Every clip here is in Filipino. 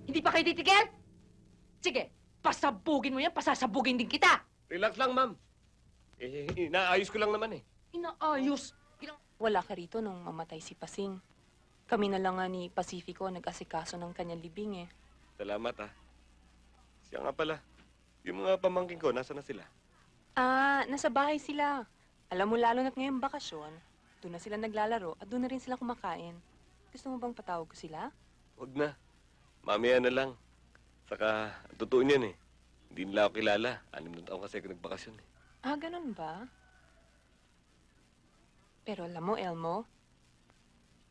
Hindi pa kayo titigil? Sige, pasabugin mo yan, pasasabugin din kita. Relax lang, ma'am. Inaayos ko lang naman eh. Inaayos. Wala ka rito nung mamatay si Pasing. Kami na lang nga ni Pacifico nag-asikaso ng kanyang libing eh. Salamat, ah. Siya nga pala. Yung mga pamangkin ko, nasa na sila? Ah, nasa bahay sila. Alam mo, lalo na't ngayong bakasyon, doon na sila naglalaro at doon na rin sila kumakain. Gusto mo bang patawag ko sila? Huwag na. Mamaya na lang. Saka, ang totoo niyan eh. Hindi nila ako kilala. 6 na taon kasi ako nagbakasyon eh. Ah, ganun ba? Pero alam mo, Elmo,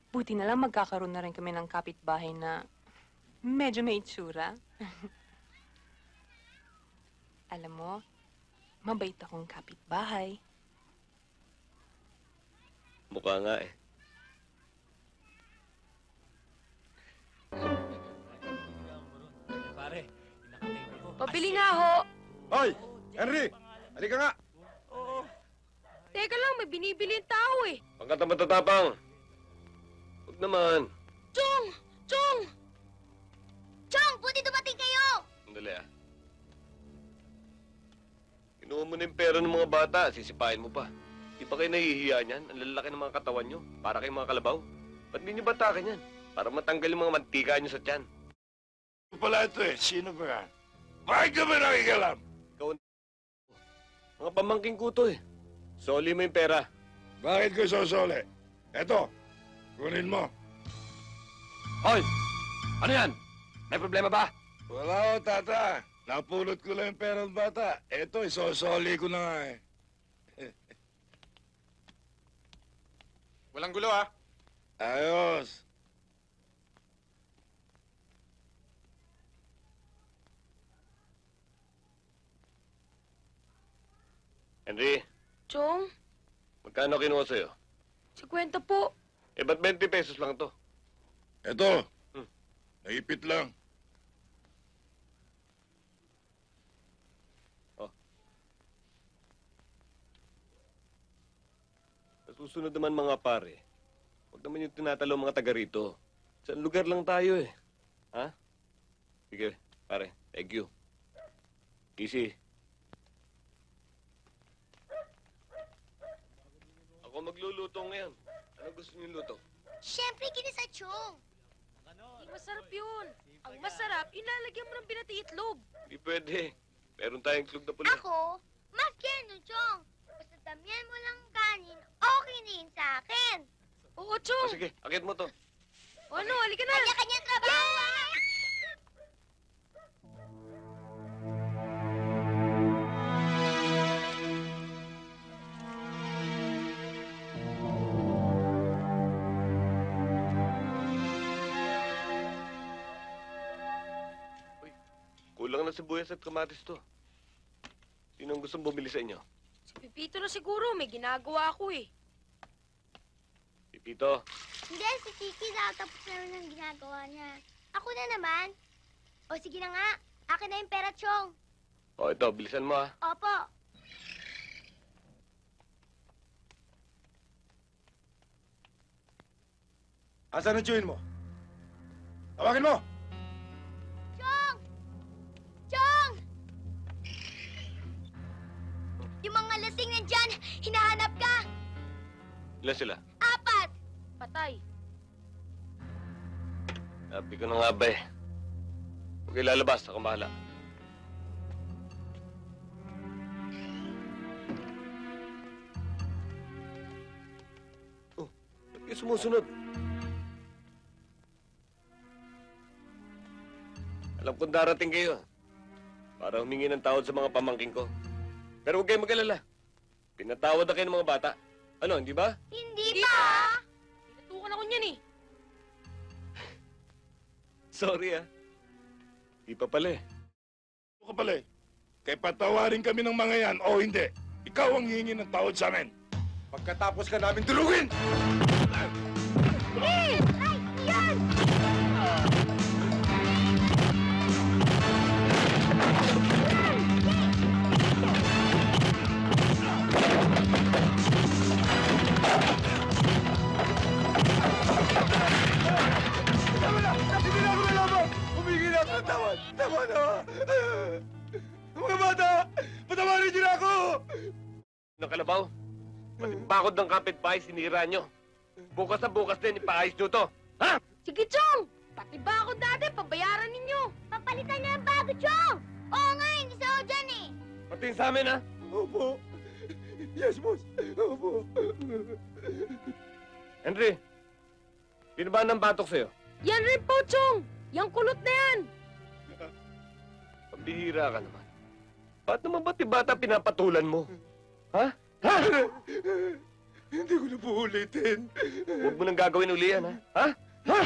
buti na lang magkakaroon na rin kami ng kapitbahay na medyo may itsura. Alam mo, mabait akong kapitbahay. Mukha nga eh. Pabili nga ho. Hoy! Henry! Halika nga! Teka lang, may binibili yung tao eh. Pagkat ang matatapang. Huwag naman. Chong! Chong! Chong! Buti dumating kayo! Sandali ah. Kinuha mo na yung pera ng mga bata, sisipain mo pa. Di ba kayo nahihiya niyan? Ang lalaki ng mga katawan nyo. Para kayong mga kalabaw. Ba't hindi nyo batakin yan? Para matanggal yung mga mantika nyo sa tiyan. Pala ito eh. Sino ba yan? Bakit ka ba nakikialam? Mga pamangking ko to eh. Soli mo yung pera. Bakit ko sosole? Eto, kunin mo. Hoy! Ano yan? May problema ba? Wala ko, tata. Napulot ko lang yung pera ng bata. Eto, isosoli ko na nga eh. Walang gulo ah. Ayos. Henry, Chong, magkano kinuha sa'yo? 50 po. Eh, ba't 20 pesos lang to? Eto, Hmm. naipit lang. Sa susunod naman mga pare, huwag naman yung tinatalo mga taga rito. Sa lugar lang tayo eh. Ha? Sige, pare. Thank you. Easy. Ako magluluto ngayon. Ano gusto niyo luto? Siyempre, kinisa Chong. Hindi masarap yun. Ang masarap, ilalagyan mo ng binati itlog. Hindi pwede. Meron tayong klug na pula. Ako, mas keno, Chong. Basta damihan mo lang kanin, okay na yun sa akin. Oo, O Chong. sige, akit mo to. O ano, halika na. Kanya-kanya trabaho, ah! Kulang na sibuyas at kamatis to. Sino ang gustong bumili sa inyo? Si Pipito na siguro, may ginagawa ako eh. Pipito, Hindi, si Kiki daw tapos na rin ang ginagawa niya. Ako na naman. O sige na nga, akin na yung pera, Chong. o ito, bilisan mo ha. Opo. Asan ang chewin mo? Tawagin mo! Chong! Chong! Yung mga lasing nandyan, hinahanap ka! Ilan sila? 4! Patay. Sabi ko na nga ba eh. Huwag kayo lalabas, ako bahala. Oh, ba't kayo sumusunod? Alam kong darating kayo. Para humingi ng tawad sa mga pamangking ko. Pero huwag kayong mag-alala. Pinatawad na kayo ng mga bata. Ano, hindi ba? Hindi pa! Pinatukan ako niyan eh. Sorry ah. Di pa pala eh. Ano ka pala eh? Kaya patawarin kami ng mga yan o hindi. Ikaw ang hihingi ng tawad sa amin. Pagkatapos ka namin tulugin! Ay! Yan! Hindi na ako nalaban! Umigil ako! Tama na! Mga bata! Patawarin niyo na ako! Ng kalabaw, pati bakod ng kapitbahay sinira nyo. Bukas na bukas din, ipaayos nyo to. Ha? Sige, Chong! Pati ba ako dati, pabayaran ninyo! Papalitan niyo ang bago, Chong! Oo nga, hindi sa ako dyan eh. Pati yung sa amin, ha? Opo. Yes, boss. Opo. Henry, sino ba ng batok sa'yo? Yan rin po, Chong! Yang kulot na yan! Pambihira ka naman. Ba't naman ba't yung bata pinapatulan mo? Ha? Ha? Hindi ko na po ulitin. Huwag mo nang gagawin uli yan, ha? Ha? Ha?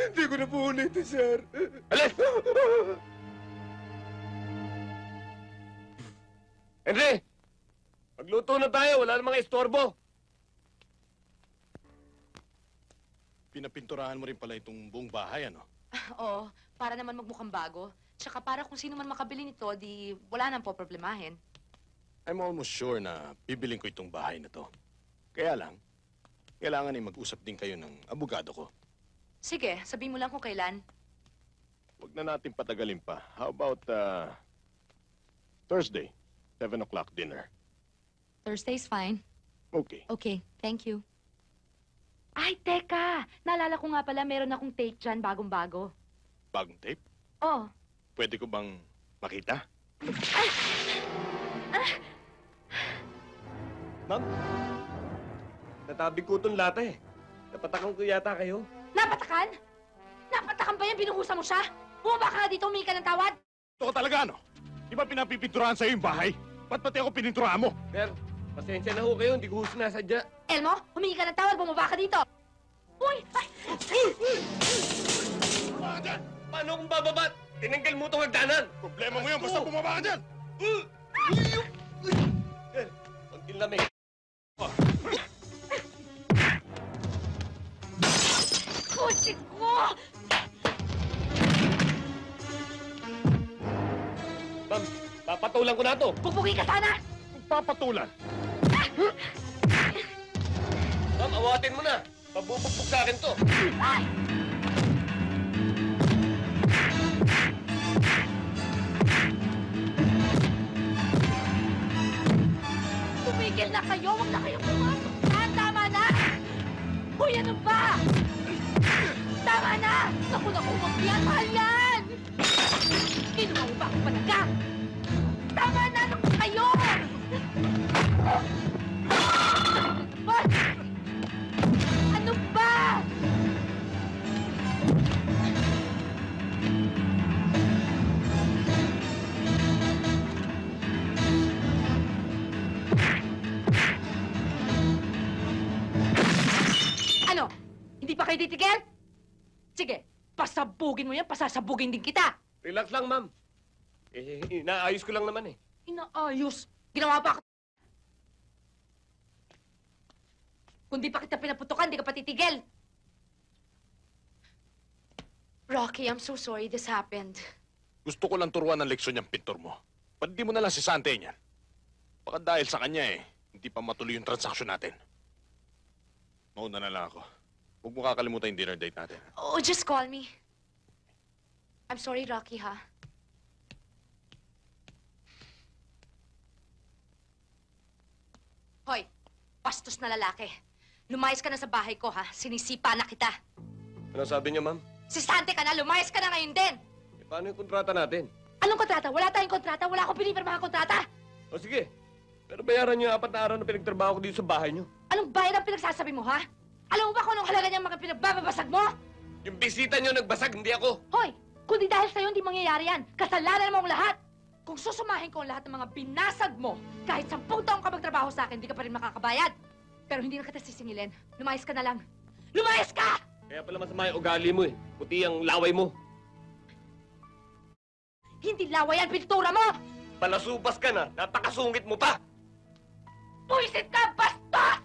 Hindi ko na po ulitin, sir. Alis! Henry! Magluto na tayo, wala namang istorbo. Pinapinturahan mo rin pala itong buong bahay, ano? Oo, para naman magmukhang bago. Tsaka para kung sino man makabili nito, di wala nang po problemahin. I'm almost sure na bibiling ko itong bahay na to. Kaya lang, kailangan ay mag-usap din kayo ng abogado ko. Sige, sabihin mo lang kung kailan. Huwag na natin patagalin pa. How about, Thursday, 7 o'clock dinner? Thursday's fine. Okay. Okay, thank you. Ay, teka! Naalala ko nga pala, meron akong tape dyan, bagong-bago. Bagong tape? Oh, Pwede ko bang makita? Ma'am, natabi ko itong lata eh. Napatakan ko yata kayo. napatakan? Napatakan ba yan? Binuhusan mo siya? Bumaba ka nga dito, humingi ka ng tawad? Ito ka talaga, ano? Di ba pinapipinturahan sa'yo yung bahay? Ba't pati ako pininturahan mo? Sir, pasensya na ho kayo, hindi ko ho sinasadya. Elmo, humingi ka ng tawad, bumaba ka dito! Uy! Ay! Bumaba ka dyan! Paano kung bababat? Tinanggal mo itong hagdanan! Problema mo yan, basta bumaba ka dyan! Sir, konting lamig. Kutsi ko! Ma'am, papatulan ko na to. Pupugi ka sana! Papatulan! Ma'am, awatin mo na. Pabubugbog sa akin to. Ay! Tumigil na kayo! Huwag na kayong pumasok! Tama na! Uy, ano ba? Tama na! Naku, huwag yan! Mahal yan! Kinuha mo ba ako palaga? Tama na! Naku kayo! What? Ano ba? Ano? Hindi pa kayo titigil? Sige, pasabugin mo yan, pasasabugin din kita. Relax lang, ma'am. Inaayos ko lang naman eh. Inaayos. Ginawa pa ka. Kung di pa kita pinaputukan, di ka pa titigil. Rocky, I'm so sorry this happened. Gusto ko lang turuan ng leksyon yung pintor mo. Ba't di mo na lang si Sante niyan? Baka dahil sa kanya hindi pa matuloy yung transaksyon natin. Mauna na lang ako. Huwag mo kakalimutan yung dinner date natin. Oh, just call me. I'm sorry, Rocky, ha? Hoy, bastos na lalaki. Lumayas ka na sa bahay ko, ha? Sinisipa na kita. Ano sabi niyo, ma'am? Si Sante ka na, lumayas ka na ngayon din! Paano yung kontrata natin? Anong kontrata? Wala tayong kontrata. Wala akong pinipirmahan kontrata. O sige, pero bayaran niyo yung 4 na araw na pinagtrabaho ko dito sa bahay niyo. Anong bayad ang pinagsasabi mo, ha? Alam mo ba kung anong halaga niyang mga pinagbababasag mo? Yung bisita niyo nagbasag, hindi ako. Hoy, kundi dahil sa'yo hindi mangyayari yan. Kasalanan mo ang lahat. Kung susumahin ko ang lahat ng mga binasag mo, kahit 10 taong ka magtrabaho sa akin, hindi ka pa rin makakabayad. Pero hindi na kita sisingilin. Lumayas ka na lang. Lumayas ka! Kaya pala masama yung ugali mo eh. Puti ang laway mo. Hindi laway ang pintura mo! Palasubas ka na, napakasungit mo pa! Puisit ka, bastos!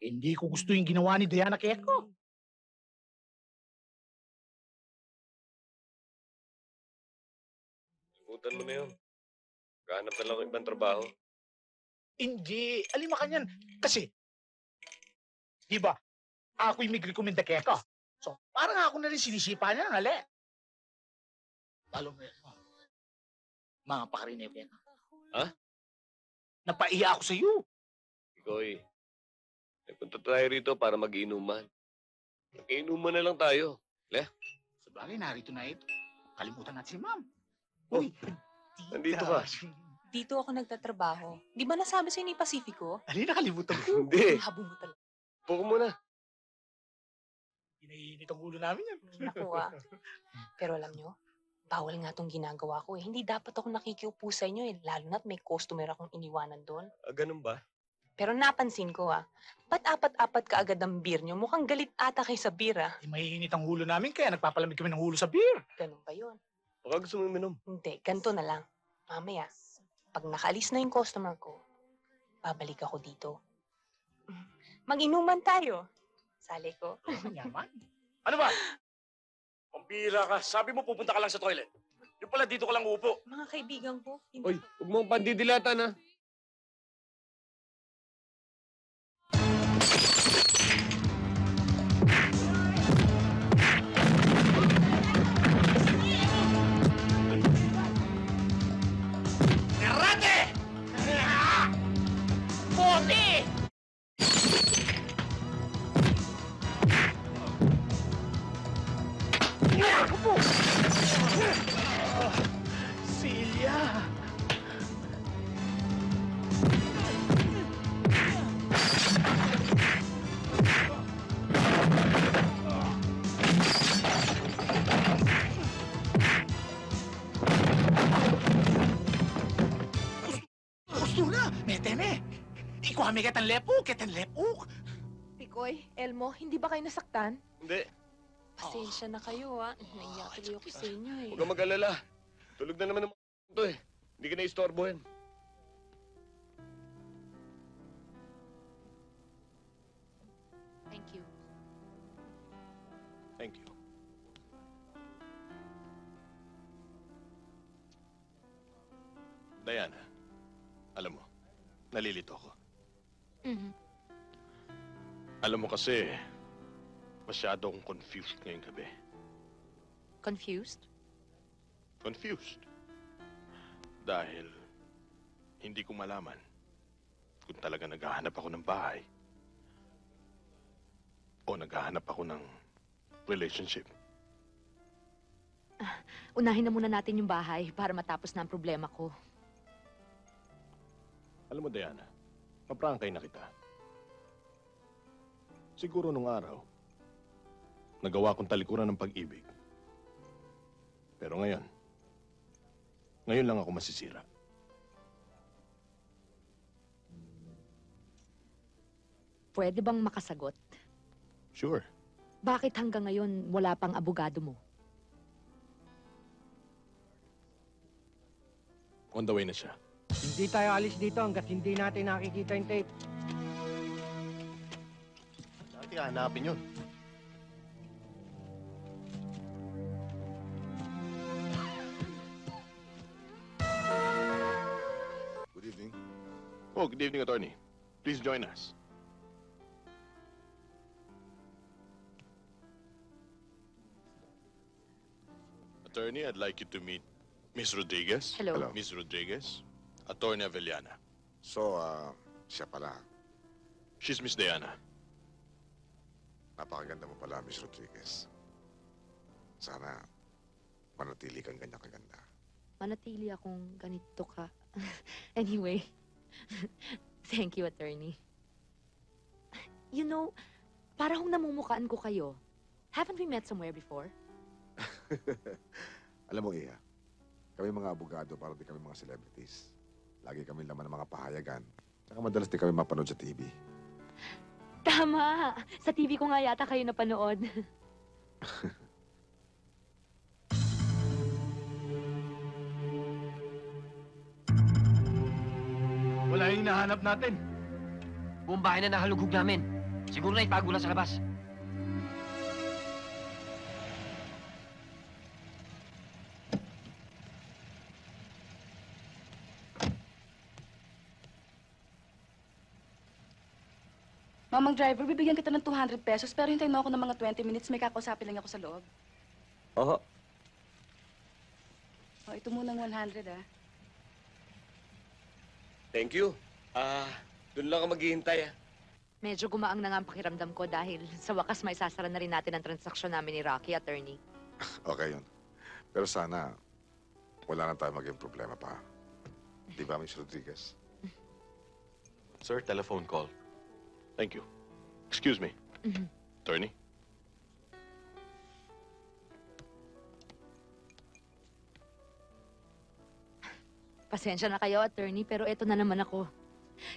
Hindi ko gusto yung ginawa ni Diana kay ako. Butan mo na yun. Kahanap na lang ako ibang trabaho. Hindi. Alima ka niyan. Kasi, Di ba? Ako'y may rekomenda kay ako. So, parang ako na rin sinisipa niya ng hali. Lalo mo yan. Mga pakarinig yan. Ha? Napaiya ako sa iyo. Ikoy, may punta tayo rito para mag-inuman. Mag-inuman na lang tayo. Sa bagay, narito na ito. Kalimutan natin si ma'am. Oh, Uy, nandito ka. Dito ako nagtatrabaho. Di ba nasabi sa'yo ni Pacifico? Alin, nakalimutan ko. Hindi. Habong mo talaga. Puko muna. Inainit ang ulo namin yan. Naku Pero alam nyo, bawal nga tong ginagawa ko eh. Hindi dapat ako nakikiupo sa inyo eh. Lalo na't may customer akong iniwanan doon. Ganun ba? Pero napansin ko ba't apat-apat ka agad ang beer nyo? Mukhang galit ata kayo sa beer Mainit ang ulo namin kaya nagpapalamig kami ng ulo sa beer. Ganun ba yun? Baka gusto mo minom. Hindi, ganito na lang. Mamaya, pag nakaalis na yung customer ko, babalik ako dito. Mag-inuman tayo. Sali ko. Yaman. Ano ba? Pambira ka. Sabi mo pupunta ka lang sa toilet. Yung pala dito ka lang uupo. Mga kaibigan ko. Oy, huwag mong pandidilatan ha. Karate! Bote! Silya! Gusto na! Meteme! Ikaw kami ketan lepuk! Pikoy, Elmo, hindi ba kayo nasaktan? Hindi. Pasensya na kayo Naiyak tuloy ako sa inyo Huwag kang mag-alala. Tulog na naman ng mga ito eh. Hindi ka na-istorbohin. Thank you. Thank you. Diana, alam mo, nalilito ako. Mhm. Alam mo kasi, masyado akong confused ngayong gabi. Confused? Confused. Dahil hindi ko malaman kung talaga naghahanap ako ng bahay o naghahanap ako ng relationship. Unahin na muna natin yung bahay para matapos na ang problema ko. Alam mo, Diana, maprangkay na kita. Siguro nung araw, nagawa kong talikuran ng pag-ibig. Pero ngayon lang ako masisira. Pwede bang makasagot? Sure. Bakit hanggang ngayon wala pang abogado mo? On the way na siya. Hindi tayo alis dito hanggat hindi natin nakikita yung tape. Dati hanapin yun. Good evening. Oh, good evening, attorney. Please join us. Attorney, I'd like you to meet Miss Rodriguez. Hello. Hello. Miss Rodriguez, Attorney Avellana. So, siya pala. She's Miss Diana. Napakaganda mo pala, Miss Rodriguez. Sana manatili kang ganyan kaganda. Manatili akong ganito ka. Anyway, thank you, attorney. You know, parang namumukaan ko kayo. Haven't we met somewhere before? Alam mo, Iha, kami mga abogado para di kami mga celebrities. Lagi kami laman ng mga pahayagan. Tsaka madalas di kami mapanood sa TV. Tama! Sa TV ko nga yata kayo napanood. Wala yung hinahanap natin. Buong bahay na nakalugog namin. Siguro na itago lang sa labas. Mamang driver, bibigyan kita ng 200 pesos pero hintayin mo ako ng mga 20 minutes. May kakausapin lang ako sa loob. Oo. O, ito munang 100, ah. Thank you. Doon lang ako maghihintay, Medyo gumaang na nga ang pakiramdam ko dahil sa wakas may sasara na rin natin ang transaksyon namin ni Rocky, attorney. Okay yun. Pero sana, wala na tayo maging problema pa. Di ba, Miss Rodriguez? Sir, telephone call. Thank you. Excuse me. Attorney? Pasensya na kayo, attorney, pero eto na naman ako.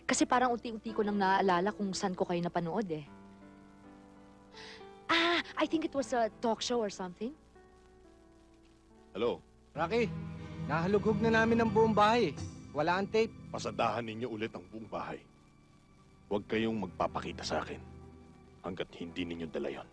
Kasi parang unti-unti ko nang naaalala kung saan ko kayo napanood eh. I think it was a talk show or something. Hello? Rocky, nahalughog na namin ang buong bahay. Wala ang tape. Pasadahan ninyo ulit ang buong bahay. Huwag kayong magpapakita sa akin hanggat hindi ninyo dala yon.